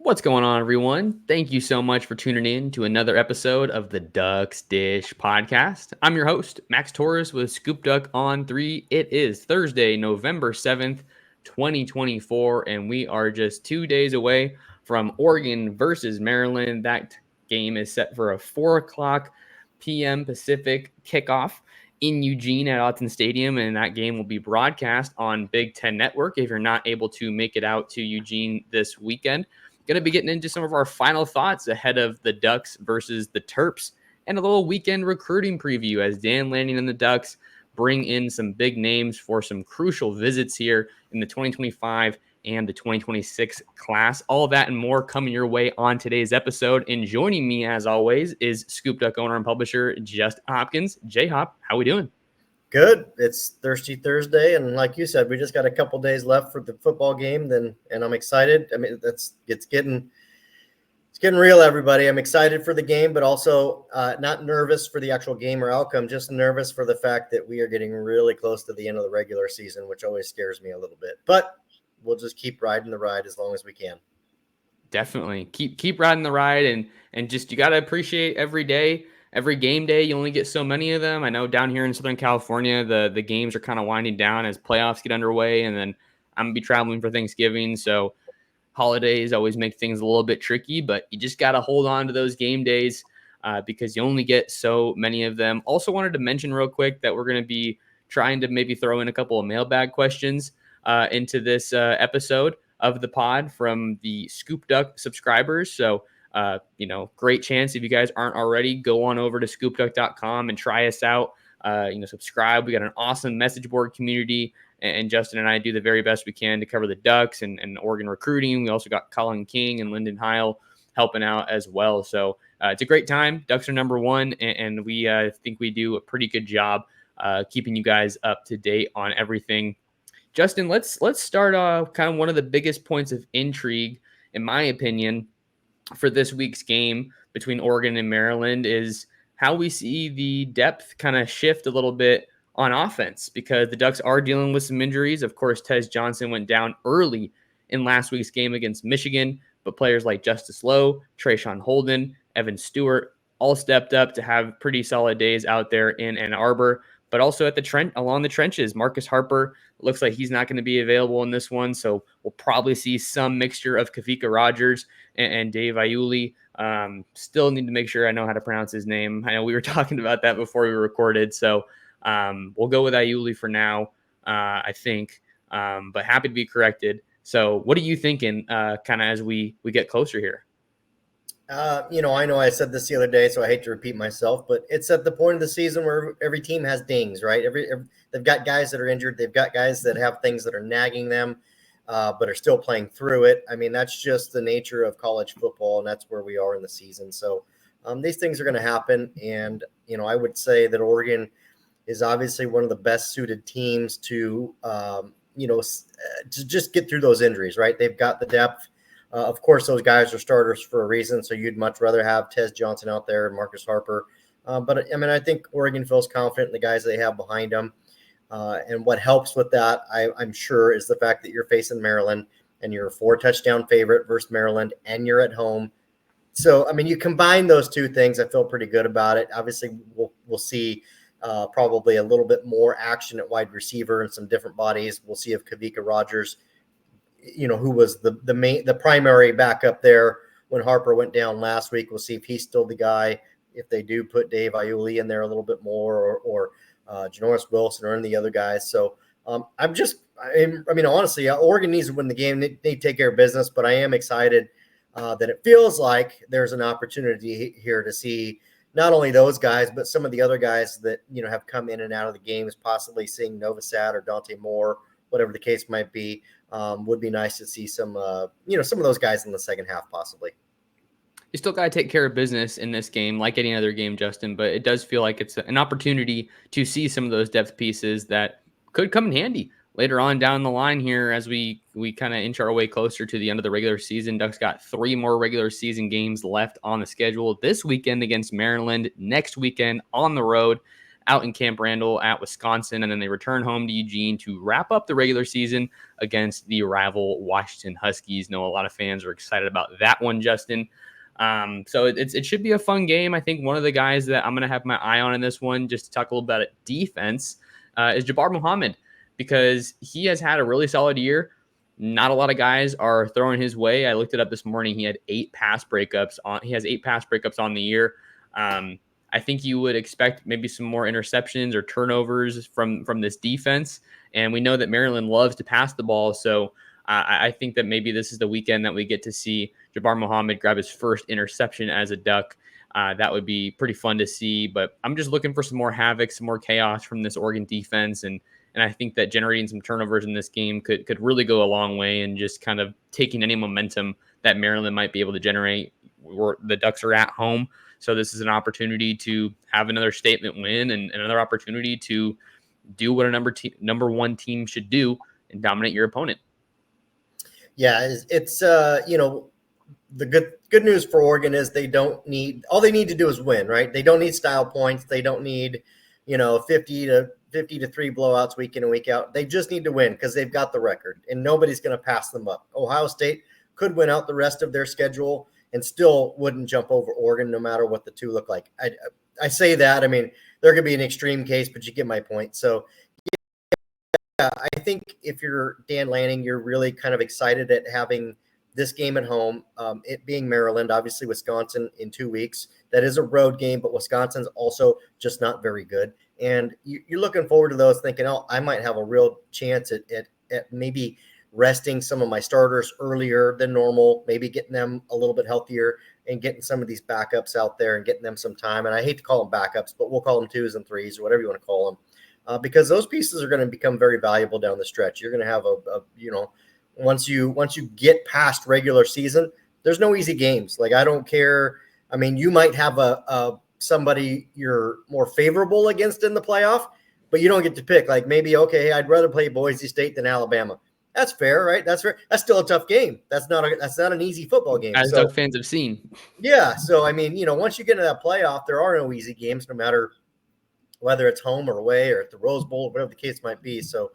What's going on, everyone? Thank you so much for tuning in to another episode of the Ducks Dish podcast. I'm your host, Max Torres with ScoopDuck on 3. It is Thursday, November 7th, 2024, and we are just 2 days away from Oregon versus Maryland. That game is set for a 4 o'clock p.m. Pacific kickoff in Eugene at Autzen Stadium, and that game will be broadcast on Big Ten Network if you're not able to make it out to Eugene this weekend. Going to be getting into some of our final thoughts ahead of the Ducks versus the Terps and a little weekend recruiting preview as Dan Lanning and the Ducks bring in some big names for some crucial visits here in the 2025 and the 2026 class. All of that and more coming your way on today's episode. And joining me, as always, is ScoopDuck owner and publisher Justin Hopkins. J-Hop, how we doing? Good. It's Thirsty Thursday, and like you said, we just got a couple days left for the football game. And I'm excited. I mean, it's getting real, everybody. I'm excited for the game, but also not nervous for the actual game or outcome. Just nervous for the fact that we are getting really close to the end of the regular season, which always scares me a little bit. But we'll just keep riding the ride as long as we can. Definitely keep riding the ride, and just you got to appreciate every day. Every game day, you only get so many of them. I know down here in Southern California, the games are kind of winding down as playoffs get underway, and then I'm going to be traveling for Thanksgiving. So holidays always make things a little bit tricky, but you just got to hold on to those game days because you only get so many of them. Also wanted to mention real quick that we're going to be trying to maybe throw in a couple of mailbag questions into this episode of the pod from the ScoopDuck subscribers. So great chance if you guys aren't already, go on over to scoopduck.com and try us out. Subscribe. We got an awesome message board community, and Justin and I do the very best we can to cover the Ducks and Oregon recruiting. We also got Colin King and Lyndon Heil helping out as well. So it's a great time. Ducks are number one, and we think we do a pretty good job keeping you guys up to date on everything. Justin, let's start kind of one of the biggest points of intrigue, in my opinion, for this week's game between Oregon and Maryland is how we see the depth kind of shift a little bit on offense, because the Ducks are dealing with some injuries. Of course, Tez Johnson went down early in last week's game against Michigan, but players like Justice Lowe, Trayshawn Holden, Evan Stewart all stepped up to have pretty solid days out there in Ann Arbor. But also at the along the trenches, Marcus Harper looks like he's not going to be available in this one. So we'll probably see some mixture of Kavika Rogers and Dave Iuli. Still need to make sure I know how to pronounce his name. I know we were talking about that before we recorded. So we'll go with Iuli for now, I think. But happy to be corrected. So what are you thinking kind of as we get closer here? I know I said this the other day, so I hate to repeat myself, but it's at the point of the season where every team has dings, right? They've got guys that are injured. They've got guys that have things that are nagging them, but are still playing through it. I mean, that's just the nature of college football, and that's where we are in the season. So these things are going to happen. And, I would say that Oregon is obviously one of the best suited teams to just get through those injuries, right? They've got the depth. Of course, those guys are starters for a reason, so you'd much rather have Tez Johnson out there and Marcus Harper. But, I think Oregon feels confident in the guys they have behind them. And what helps with that, I'm sure, is the fact that you're facing Maryland and you're a 4-touchdown favorite versus Maryland, and you're at home. So, you combine those two things, I feel pretty good about it. Obviously, we'll see probably a little bit more action at wide receiver and some different bodies. We'll see if Kavika Rogers – who was the primary backup there when Harper went down last week. We'll see if he's still the guy, if they do put Dave Iuli in there a little bit more, or Janoris Wilson or any of the other guys. So honestly, Oregon needs to win the game. They take care of business, but I am excited that it feels like there's an opportunity here to see not only those guys, but some of the other guys that, have come in and out of the games, possibly seeing Novosad or Dante Moore, whatever the case might be. Would be nice to see some of those guys in the second half, possibly. You still got to take care of business in this game, like any other game, Justin, but it does feel like it's an opportunity to see some of those depth pieces that could come in handy later on down the line here as we kind of inch our way closer to the end of the regular season. Ducks got 3 more regular season games left on the schedule this weekend against Maryland, next weekend on the road out in Camp Randall at Wisconsin, and then they return home to Eugene to wrap up the regular season against the rival Washington Huskies. Know a lot of fans are excited about that one, Justin. So it should be a fun game. I think one of the guys that I'm going to have my eye on in this one, just to talk a little about it, defense, is Jabbar Muhammad, because he has had a really solid year. Not a lot of guys are throwing his way. I looked it up this morning. He had 8 pass breakups on. He has 8 pass breakups on the year. I think you would expect maybe some more interceptions or turnovers from this defense. And we know that Maryland loves to pass the ball. So I think that maybe this is the weekend that we get to see Jabbar Muhammad grab his first interception as a Duck. That would be pretty fun to see. But I'm just looking for some more havoc, some more chaos from this Oregon defense. And I think that generating some turnovers in this game could really go a long way and just kind of taking any momentum that Maryland might be able to generate. The Ducks are at home, so this is an opportunity to have another statement win and another opportunity to do what a number one team should do and dominate your opponent. Yeah, it's the good news for Oregon is all they need to do is win, right? They don't need style points. They don't need 50 to 3 blowouts week in and week out. They just need to win because they've got the record and nobody's going to pass them up. Ohio State could win out the rest of their schedule and still wouldn't jump over Oregon no matter what the two look like. I say that. I mean, there could be an extreme case, but you get my point. So, yeah, I think if you're Dan Lanning, you're really kind of excited at having this game at home, it being Maryland, obviously Wisconsin in 2 weeks. That is a road game, but Wisconsin's also just not very good. And you're looking forward to those thinking, oh, I might have a real chance at maybe resting some of my starters earlier than normal, maybe getting them a little bit healthier and getting some of these backups out there and getting them some time. And I hate to call them backups, but we'll call them 2s and 3s or whatever you want to call them, because those pieces are going to become very valuable down the stretch. You're going to have once you get past regular season, there's no easy games. Like, I don't care. I mean, you might have somebody you're more favorable against in the playoff, but you don't get to pick. Like, maybe, okay, I'd rather play Boise State than Alabama. That's fair, right? That's fair. That's still a tough game. That's not an easy football game. As Duck fans have seen. Yeah. So, I mean, once you get into that playoff, there are no easy games, no matter whether it's home or away or at the Rose Bowl, whatever the case might be. So,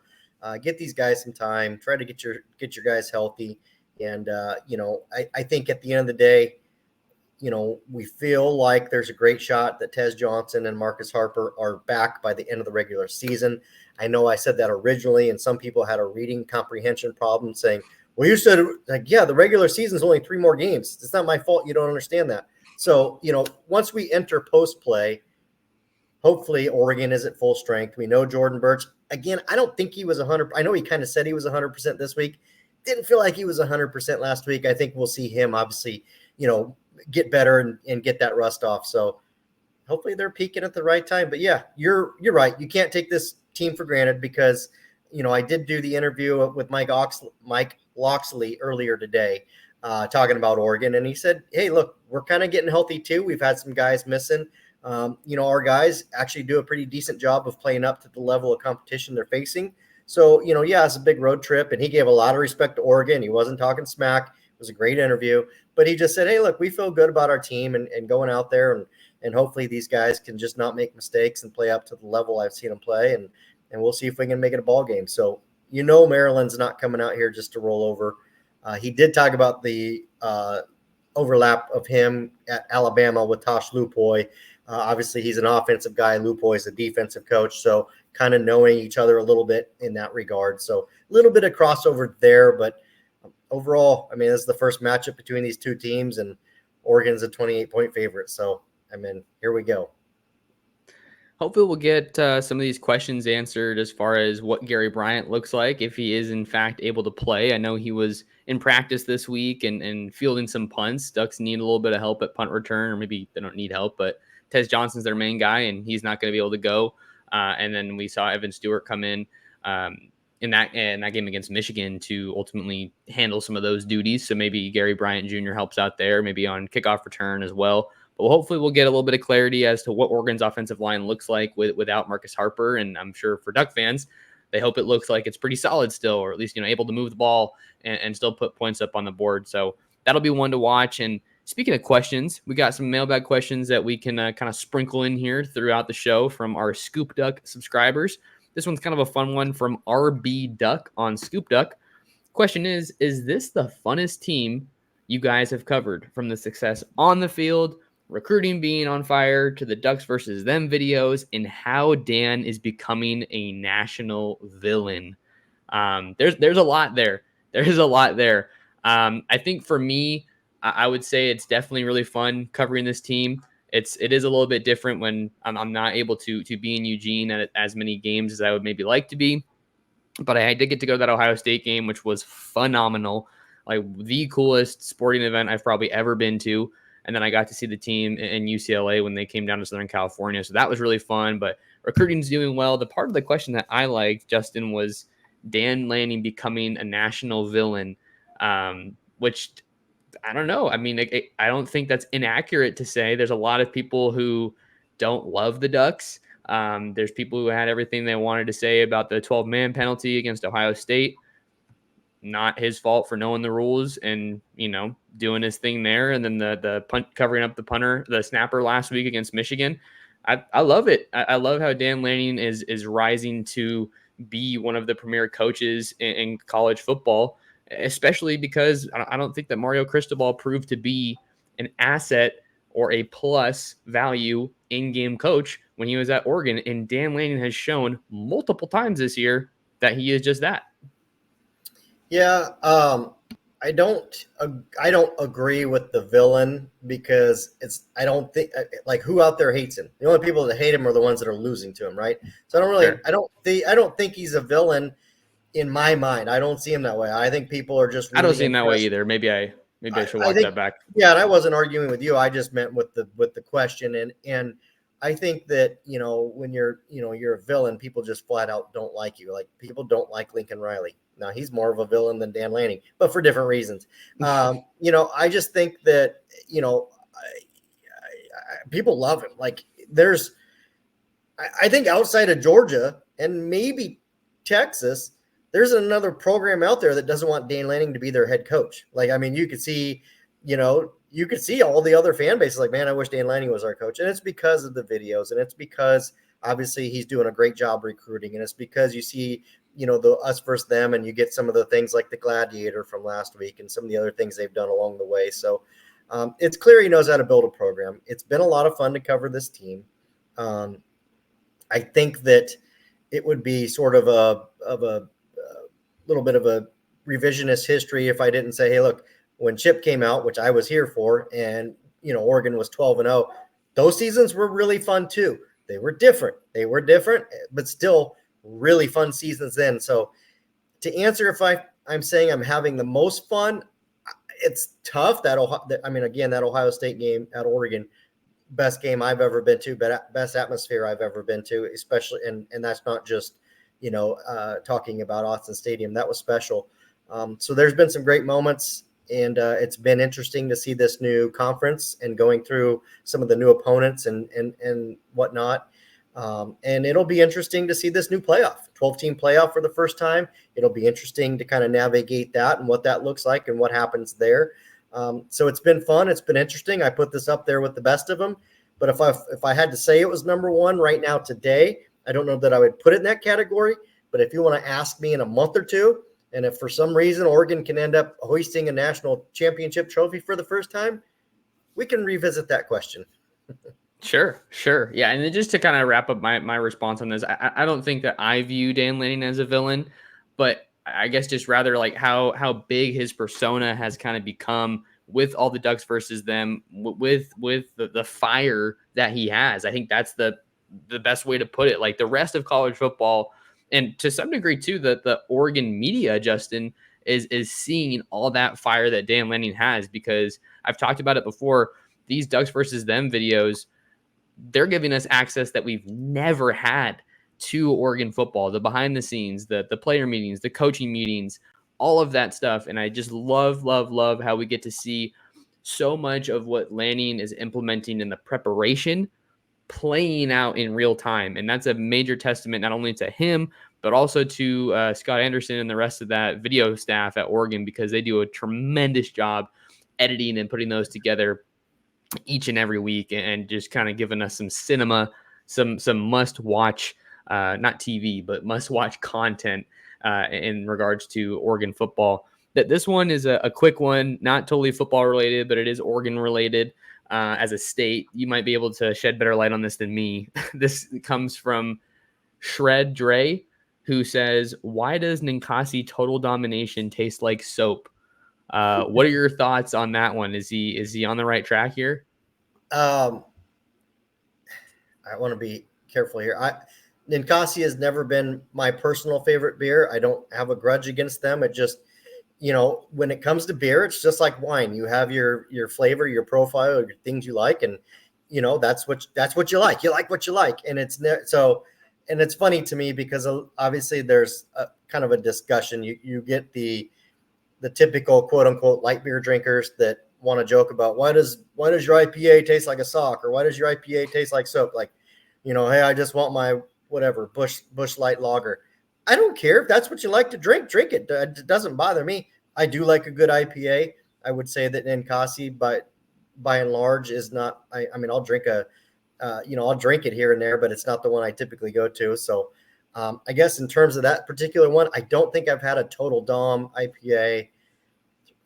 get these guys some time. Try to get your guys healthy. And, I think at the end of the day, we feel like there's a great shot that Tez Johnson and Marcus Harper are back by the end of the regular season. I know I said that originally, and some people had a reading comprehension problem saying, well, you said, like, yeah, the regular season is only 3 more games. It's not my fault you don't understand that. So, once we enter post play, hopefully Oregon is at full strength. We know Jordan Burch. Again, I don't think he was 100. I know he kind of said he was 100% this week. Didn't feel like he was 100% last week. I think we'll see him obviously, get better and get that rust off. So hopefully they're peaking at the right time. But yeah, you're right. You can't take this team for granted because, I did do the interview with Mike Loxley earlier today, talking about Oregon. And he said, hey, look, we're kind of getting healthy too. We've had some guys missing. Our guys actually do a pretty decent job of playing up to the level of competition they're facing. So, yeah, it's a big road trip. And he gave a lot of respect to Oregon. He wasn't talking smack. It was a great interview. But he just said, hey, look, we feel good about our team and going out there. And hopefully these guys can just not make mistakes and play up to the level I've seen them play. And we'll see if we can make it a ball game. So, Maryland's not coming out here just to roll over. He did talk about the overlap of him at Alabama with Tosh Lupoy. Obviously, he's an offensive guy. Lupoy is a defensive coach. So kind of knowing each other a little bit in that regard. So a little bit of crossover there. But overall, I mean, this is the first matchup between these two teams, and Oregon's a 28-point favorite. So, I mean, here we go. Hopefully we'll get some of these questions answered as far as what Gary Bryant looks like, if he is in fact able to play. I know he was in practice this week and fielding some punts. Ducks need a little bit of help at punt return, or maybe they don't need help, but Tez Johnson's their main guy, and he's not going to be able to go. And then we saw Evan Stewart come in that game against Michigan to ultimately handle some of those duties. So maybe Gary Bryant Jr. helps out there, maybe on kickoff return as well. But hopefully we'll get a little bit of clarity as to what Oregon's offensive line looks like without Marcus Harper. And I'm sure for Duck fans, they hope it looks like it's pretty solid still, or at least, able to move the ball and still put points up on the board. So that'll be one to watch. And Speaking of questions, we got some mailbag questions that we can kind of sprinkle in here throughout the show from our ScoopDuck subscribers. This one's kind of a fun one from RB Duck on ScoopDuck. Question is this the funnest team you guys have covered, from the success on the field, recruiting being on fire, to the Ducks versus them videos, and how Dan is becoming a national villain? There's a lot there. There's a lot there. I think for me, I would say it's definitely really fun covering this team. It is a little bit different when I'm not able to be in Eugene at as many games as I would maybe like to be. But I did get to go to that Ohio State game, which was phenomenal. Like the coolest sporting event I've probably ever been to. And then I got to see the team in UCLA when they came down to Southern California. So that was really fun. But recruiting's doing well. The part of the question that I liked, Justin, was Dan Lanning becoming a national villain, which I don't know. I mean, I don't think that's inaccurate to say. There's a lot of people who don't love the Ducks. There's people who had everything they wanted to say about the 12-man penalty against Ohio State. Not his fault for knowing the rules and, doing his thing there. And then the punt, covering up the snapper last week against Michigan. I love it. I love how Dan Lanning is rising to be one of the premier coaches in college football, especially because I don't think that Mario Cristobal proved to be an asset or a plus value in-game coach when he was at Oregon. And Dan Lanning has shown multiple times this year that he is just that. Yeah, I don't agree with the villain, because I don't think, like, who out there hates him? The only people that hate him are the ones that are losing to him, right? So Sure. I don't think he's a villain in my mind. I don't see him that way. I think people are just really I don't see him that way impressed. either. Maybe I should I walk think, that back. yeah, and I wasn't arguing with you. I just meant with the question, and I think that when you're a villain, people just flat out don't like you. Like, people don't like Lincoln Riley. Now, he's more of a villain than Dan Lanning, but for different reasons. I just think that people love him. Like, I think outside of Georgia and maybe Texas, there's another program out there that doesn't want Dan Lanning to be their head coach. Like, I mean, you could see all the other fan bases like, man, I wish Dan Lanning was our coach. And it's because of the videos, and it's because obviously he's doing a great job recruiting. And it's because you see, the us versus them, and you get some of the things like the Gladiator from last week and some of the other things they've done along the way. So it's clear he knows how to build a program. It's been a lot of fun to cover this team. I think that it would be sort of a little bit of a revisionist history if I didn't say, hey, look, when Chip came out, which I was here for, and Oregon was 12-0, those seasons were really fun too. They were different, but still really fun seasons then. So to answer if I'm saying I'm having the most fun, it's tough. That Ohio State game at Oregon, best game I've ever been to, best atmosphere I've ever been to, especially, and that's not just talking about Austin Stadium. That was special. So there's been some great moments, and it's been interesting to see this new conference and going through some of the new opponents and whatnot. And it'll be interesting to see this new playoff, 12-team playoff for the first time. It'll be interesting to kind of navigate that and what that looks like and what happens there. So it's been fun. It's been interesting. I put this up there with the best of them. But if I had to say it was number one right now today, I don't know that I would put it in that category. But if you want to ask me in a month or two, and if for some reason Oregon can end up hoisting a national championship trophy for the first time, we can revisit that question. Sure. Yeah, and then just to kind of wrap up my response on this, I don't think that I view Dan Lanning as a villain, but I guess just rather like how big his persona has kind of become with all the Ducks versus them, with the fire that he has. I think that's the best way to put it. Like the rest of college football, and to some degree too, the Oregon media, Justin, is seeing all that fire that Dan Lanning has, because I've talked about it before. These Ducks versus them videos, they're giving us access that we've never had to Oregon football, the behind the scenes, the player meetings, the coaching meetings, all of that stuff. And I just love how we get to see so much of what Lanning is implementing in the preparation playing out in real time. And that's a major testament, not only to him, but also to Scott Anderson and the rest of that video staff at Oregon, because they do a tremendous job editing and putting those together each and every week, and just kind of giving us some cinema, some must watch, not TV, but must watch content in regards to Oregon football. That this one is a quick one, not totally football related, but it is Oregon related. As a state, you might be able to shed better light on this than me. This comes from Shred Dre, who says, "Why does Ninkasi Total Domination taste like soap?" What are your thoughts on that one? Is he on the right track here? I want to be careful here. Ninkasi has never been my personal favorite beer. I don't have a grudge against them. It just, when it comes to beer, it's just like wine. You have your flavor, your profile, your things you like, and that's what you like. You like what you like, and and it's funny to me because obviously there's a kind of a discussion. You get the typical quote unquote light beer drinkers that want to joke about why does your IPA taste like a sock, or why does your IPA taste like soap? Like, hey, I just want my whatever Busch Light Lager. I don't care if that's what you like to drink it. It doesn't bother me. I do like a good IPA. I would say that Ninkasi, but by and large, is not. I mean, I'll drink I'll drink it here and there, but it's not the one I typically go to. So, I guess in terms of that particular one, I don't think I've had a Total Dom IPA,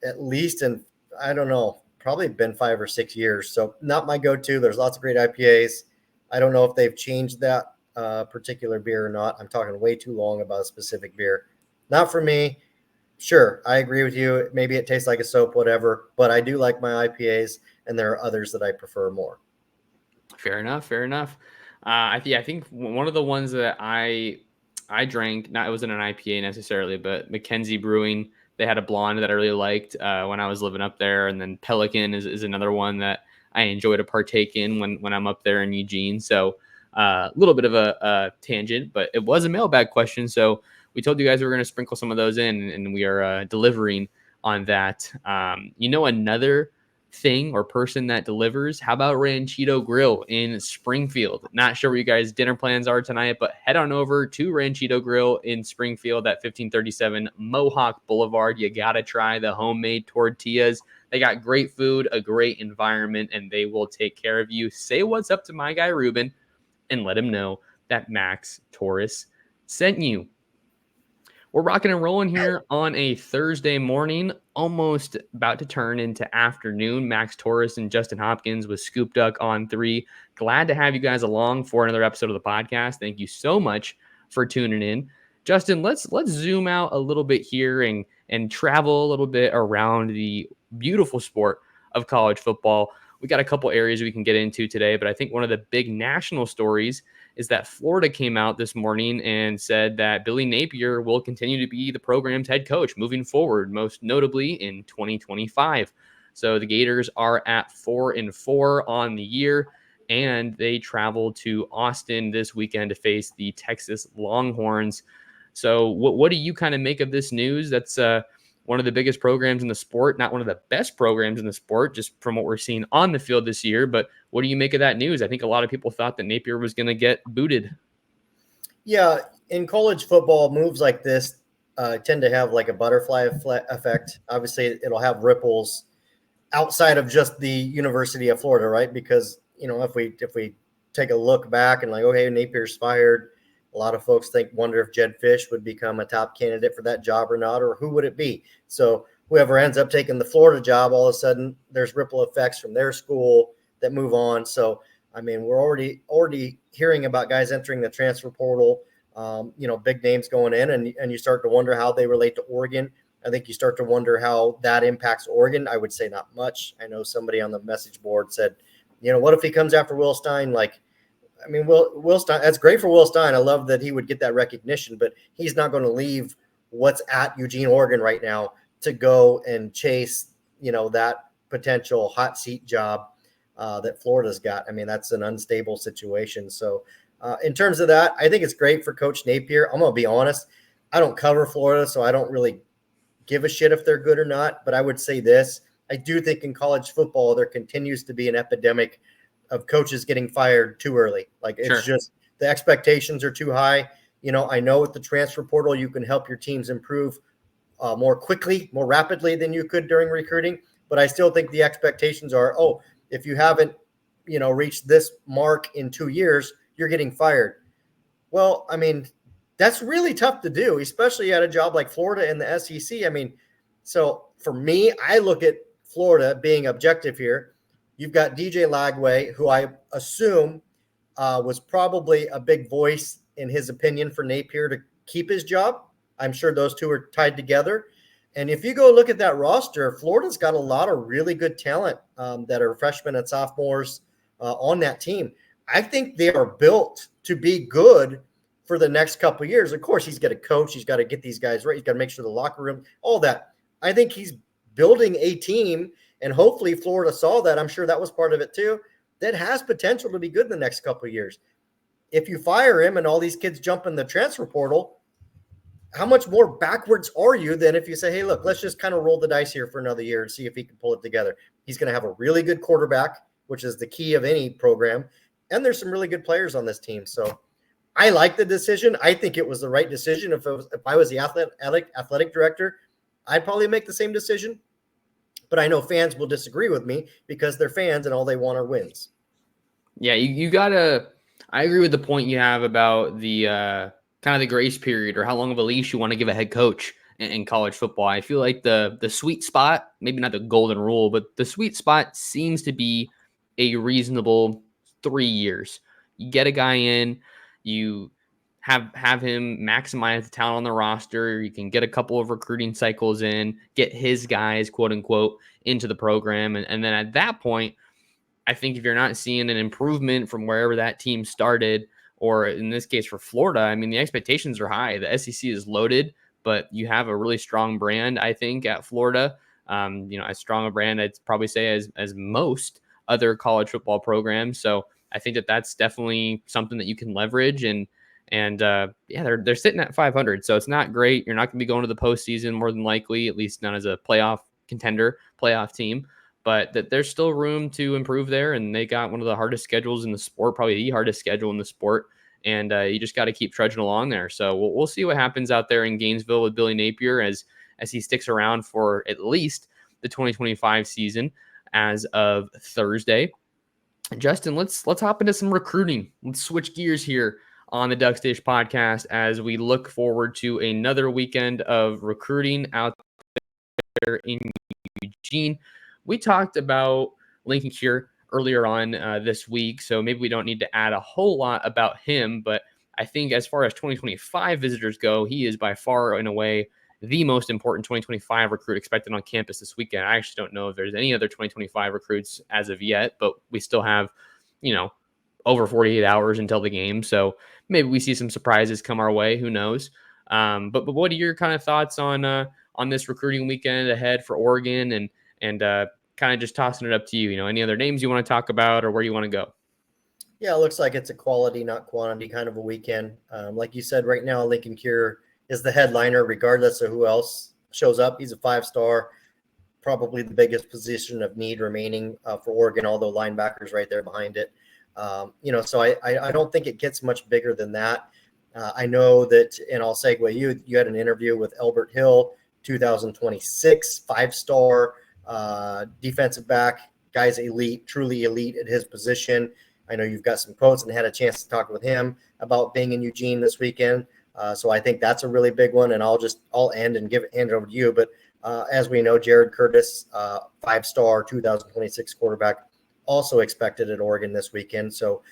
at least in, I don't know, probably been 5 or 6 years. So not my go-to. There's lots of great IPAs. I don't know if they've changed that particular beer or not. I'm talking way too long about a specific beer. Not for me. Sure, I agree with you. Maybe it tastes like a soap, whatever, but I do like my IPAs, and there are others that I prefer more. Fair enough. I think one of the ones that I drank, it wasn't an IPA necessarily, but Mackenzie Brewing, they had a blonde that I really liked when I was living up there. And then Pelican is another one that I enjoy to partake in when I'm up there in Eugene. So a little bit of a tangent, but it was a mailbag question. So we told you guys we were going to sprinkle some of those in, and we are delivering on that. Another thing or person that delivers, how about Ranchito Grill in Springfield? Not sure what you guys' dinner plans are tonight, but head on over to Ranchito Grill in Springfield at 1537 Mohawk Boulevard. You gotta try the homemade tortillas. They got great food, a great environment, and they will take care of you. Say what's up to my guy Ruben and let him know that Max Torres sent you. We're rocking and rolling here on a Thursday morning, almost about to turn into afternoon. Max Torres and Justin Hopkins with ScoopDuck on 3. Glad to have you guys along for another episode of the podcast. Thank you so much for tuning in. Justin, let's zoom out a little bit here and travel a little bit around the beautiful sport of college football. We got a couple areas we can get into today, but I think one of the big national stories is that Florida came out this morning and said that Billy Napier will continue to be the program's head coach moving forward, most notably in 2025. So the Gators are at 4-4 on the year, and they travel to Austin this weekend to face the Texas Longhorns. So what do you kind of make of this news? That's one of the biggest programs in the sport, not one of the best programs in the sport, just from what we're seeing on the field this year. But what do you make of that news? I think a lot of people thought that Napier was going to get booted. Yeah, in college football, moves like this tend to have like a butterfly effect. Obviously, it'll have ripples outside of just the University of Florida, right? Because, if we take a look back and like, okay, Napier's fired, a lot of folks wonder if Jed Fish would become a top candidate for that job or not, or who would it be? So whoever ends up taking the Florida job, all of a sudden there's ripple effects from their school that move on. So, I mean, we're already hearing about guys entering the transfer portal, big names going in, and you start to wonder how they relate to Oregon. I think you start to wonder how that impacts Oregon. I would say not much. I know somebody on the message board said, what if he comes after Will Stein? Will Stein, that's great for Will Stein. I love that he would get that recognition, but he's not going to leave what's at Eugene, Oregon right now to go and chase, that potential hot seat job that Florida's got. I mean, that's an unstable situation. So in terms of that, I think it's great for Coach Napier. I'm going to be honest. I don't cover Florida, so I don't really give a shit if they're good or not. But I would say this. I do think in college football, there continues to be an epidemic of coaches getting fired too early. Like it's just the expectations are too high. I know with the transfer portal, you can help your teams improve more quickly, more rapidly than you could during recruiting. but I still think the expectations are, oh, if you haven't, reached this mark in 2 years, you're getting fired. Well, I mean, that's really tough to do, especially at a job like Florida and the SEC. I mean, so for me, I look at Florida being objective here. You've got DJ Lagway, who I assume was probably a big voice in his opinion for Napier to keep his job. I'm sure those two are tied together. And if you go look at that roster, Florida's got a lot of really good talent that are freshmen and sophomores on that team. I think they are built to be good for the next couple of years. Of course, he's got to coach. He's got to get these guys right. He's got to make sure the locker room, all that. I think he's building a team, and hopefully Florida saw that. I'm sure that was part of it too. That has potential to be good in the next couple of years. If you fire him and all these kids jump in the transfer portal, how much more backwards are you than if you say, hey, look, let's just kind of roll the dice here for another year and see if he can pull it together. He's going to have a really good quarterback, which is the key of any program. And there's some really good players on this team. So I like the decision. I think it was the right decision. If I was the athletic director, I'd probably make the same decision. But I know fans will disagree with me because they're fans and all they want are wins. Yeah, you got to – I agree with the point you have about the kind of the grace period or how long of a leash you want to give a head coach in college football. I feel like the sweet spot, maybe not the golden rule, but the sweet spot seems to be a reasonable 3 years. You get a guy in, you have him maximize the talent on the roster. You can get a couple of recruiting cycles in, get his guys, quote unquote, into the program. And then at that point, I think if you're not seeing an improvement from wherever that team started, or in this case for Florida, I mean, the expectations are high. The SEC is loaded, but you have a really strong brand, I think, at Florida. As strong a brand, I'd probably say as most other college football programs. So I think that's definitely something that you can leverage. And they're sitting at 500, so it's not great. You're not going to be going to the postseason more than likely, at least not as a playoff contender, playoff team. But that there's still room to improve there, and they got one of the hardest schedules in the sport, probably the hardest schedule in the sport. And you just got to keep trudging along there. So we'll see what happens out there in Gainesville with Billy Napier as he sticks around for at least the 2025 season as of Thursday. Justin, let's hop into some recruiting. Let's switch gears here on the Duck Dish podcast as we look forward to another weekend of recruiting out there in Eugene. We talked about Lincoln Cure earlier on this week, so maybe we don't need to add a whole lot about him, but I think as far as 2025 visitors go, he is by far and away the most important 2025 recruit expected on campus this weekend. I actually don't know if there's any other 2025 recruits as of yet, but we still have, over 48 hours until the game. So maybe we see some surprises come our way. Who knows? But what are your kind of thoughts on this recruiting weekend ahead for Oregon and kind of just tossing it up to you? Any other names you want to talk about or where you want to go? Yeah, it looks like it's a quality, not quantity kind of a weekend. Like you said, right now, Lincoln Cure is the headliner, regardless of who else shows up. He's a 5-star, probably the biggest position of need remaining for Oregon, although linebackers right there behind it. So I don't think it gets much bigger than that. I know that, and I'll segue you had an interview with Albert Hill, 2026, 5-star defensive back, guy's elite, truly elite at his position. I know you've got some quotes and had a chance to talk with him about being in Eugene this weekend. So I think that's a really big one, and I'll end and hand it over to you. But as we know, Jared Curtis, 5-star 2026 quarterback, also expected at Oregon this weekend. So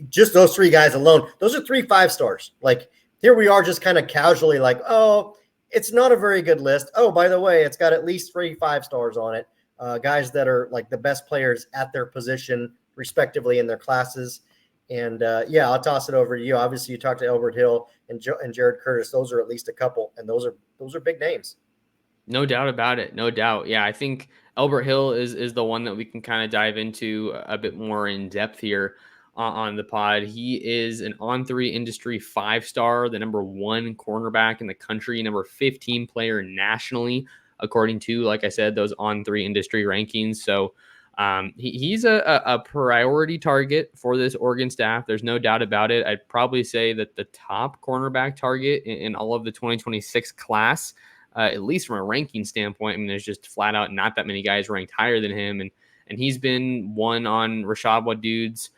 just those 3 guys alone, those are 3 5-stars. Like, here we are just kind of casually like, oh, it's not a very good list. Oh, by the way, it's got at least 3 5-stars on it. Guys that are like the best players at their position, respectively, in their classes. And I'll toss it over to you. Obviously, you talked to Albert Hill and Jared Curtis. Those are at least a couple, and those are big names. No doubt about it. No doubt. Yeah, I think Albert Hill is the one that we can kind of dive into a bit more in depth here on the pod. He is an On3 industry 5-star, the number 1 cornerback in the country, number 15 player nationally, according to, like I said, those On3 industry rankings. So he's a priority target for this Oregon staff. There's no doubt about it. I'd probably say that the top cornerback target in all of the 2026 class at least from a ranking standpoint. I mean, there's just flat out not that many guys ranked higher than him, and he's been one on Rashad Wadood's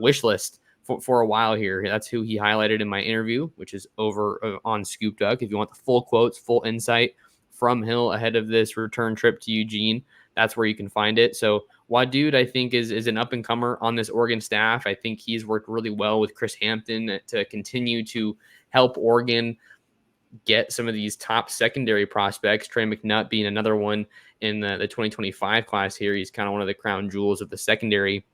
wish list for a while here. That's who he highlighted in my interview, which is over on ScoopDuck. If you want the full quotes, full insight from Hill ahead of this return trip to Eugene, that's where you can find it. So Wadood, I think, is an up-and-comer on this Oregon staff. I think he's worked really well with Chris Hampton to continue to help Oregon get some of these top secondary prospects, Trey McNutt being another one in the 2025 class here. He's kind of one of the crown jewels of the secondary.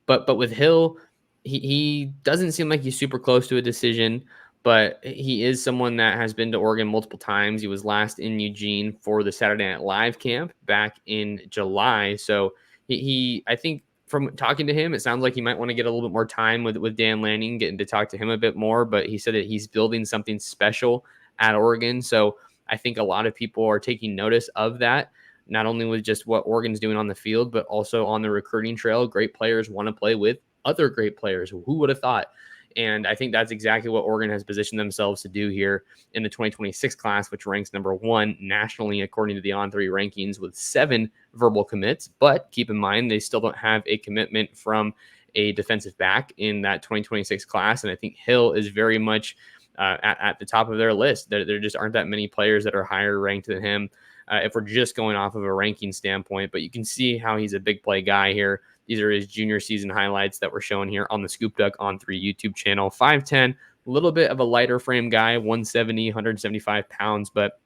But with Hill, he doesn't seem like he's super close to a decision, but he is someone that has been to Oregon multiple times. He was last in Eugene for the Saturday Night Live camp back in July. So I think from talking to him, it sounds like he might want to get a little bit more time with Dan Lanning, getting to talk to him a bit more. But he said that he's building something special at Oregon. So I think a lot of people are taking notice of that, not only with just what Oregon's doing on the field, but also on the recruiting trail. Great players want to play with other great players. Who would have thought? And I think that's exactly what Oregon has positioned themselves to do here in the 2026 class, which ranks number 1 nationally, according to the On3 rankings, with 7 verbal commits. But keep in mind, they still don't have a commitment from a defensive back in that 2026 class. And I think Hill is very much at the top of their list. There just aren't that many players that are higher ranked than him if we're just going off of a ranking standpoint. But you can see how he's a big play guy here. These are his junior season highlights that we're showing here on the ScoopDuck On3 YouTube channel. 5'10", a little bit of a lighter frame guy, 170, 175 pounds. But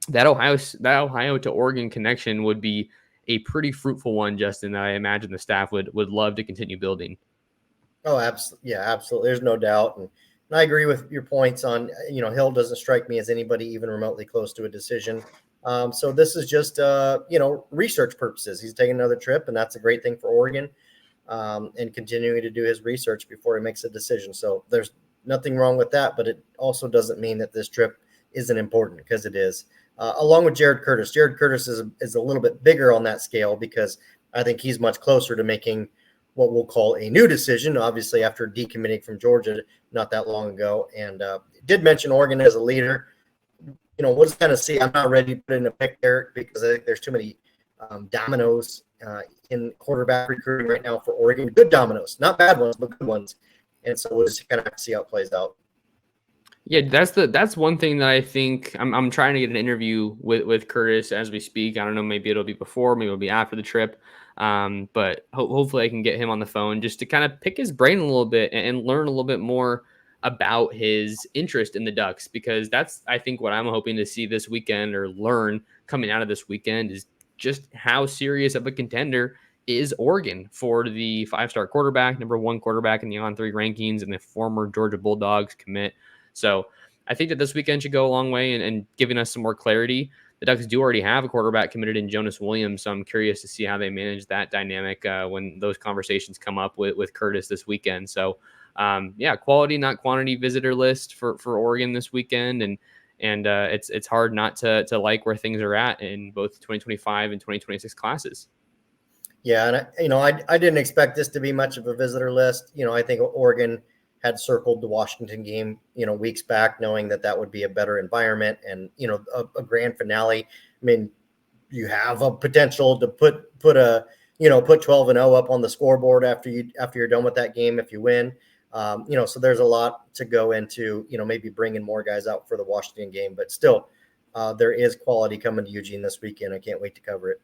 that Ohio to Oregon connection would be a pretty fruitful one, Justin, that I imagine the staff would love to continue building. Oh, absolutely. Yeah, absolutely. There's no doubt. And I agree with your points on, Hill doesn't strike me as anybody even remotely close to a decision. So this is just, research purposes. He's taking another trip, and that's a great thing for Oregon, and continuing to do his research before he makes a decision. So there's nothing wrong with that, but it also doesn't mean that this trip isn't important, because it is. Along with Jared Curtis. Jared Curtis is a little bit bigger on that scale, because I think he's much closer to making what we'll call a new decision, obviously after decommitting from Georgia not that long ago. And did mention Oregon as a leader. We'll just kind of see. I'm not ready to put in a pick there, because I think there's too many dominoes in quarterback recruiting right now for Oregon. Good dominoes, not bad ones, but good ones. And so we'll just kind of have to see how it plays out. Yeah, that's one thing that I think I'm trying to get an interview with Curtis as we speak. I don't know, maybe it'll be before, maybe it'll be after the trip. But hopefully I can get him on the phone just to kind of pick his brain a little bit and learn a little bit more about his interest in the Ducks, because that's, I think, what I'm hoping to see this weekend, or learn coming out of this weekend, is just how serious of a contender is Oregon for the 5-star quarterback, number 1 quarterback in the On3 rankings, and the former Georgia Bulldogs commit. So I think that this weekend should go a long way and giving us some more clarity. The Ducks do already have a quarterback committed in Jonas Williams, so I'm curious to see how they manage that dynamic when those conversations come up with Curtis this weekend. So, quality, not quantity visitor list for Oregon this weekend, and it's hard not to like where things are at in both 2025 and 2026 classes. Yeah, and I didn't expect this to be much of a visitor list. I think Oregon had circled the Washington game, weeks back, knowing that would be a better environment and, a grand finale. I mean, you have a potential to put 12-0 up on the scoreboard after you're done with that game if you win. So there's a lot to go into, maybe bringing more guys out for the Washington game, but still, there is quality coming to Eugene this weekend. I can't wait to cover it.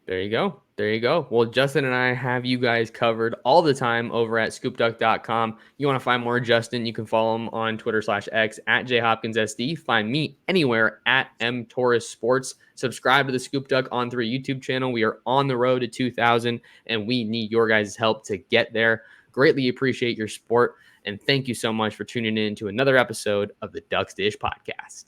There you go. Well, Justin and I have you guys covered all the time over at ScoopDuck.com. You want to find more Justin, you can follow him on Twitter/X at JHopkinsSD. Find me anywhere at mTorresSports. Subscribe to the ScoopDuck On3 YouTube channel. We are on the road to 2,000, and we need your guys' help to get there. Greatly appreciate your support, and thank you so much for tuning in to another episode of the Ducks Dish Podcast.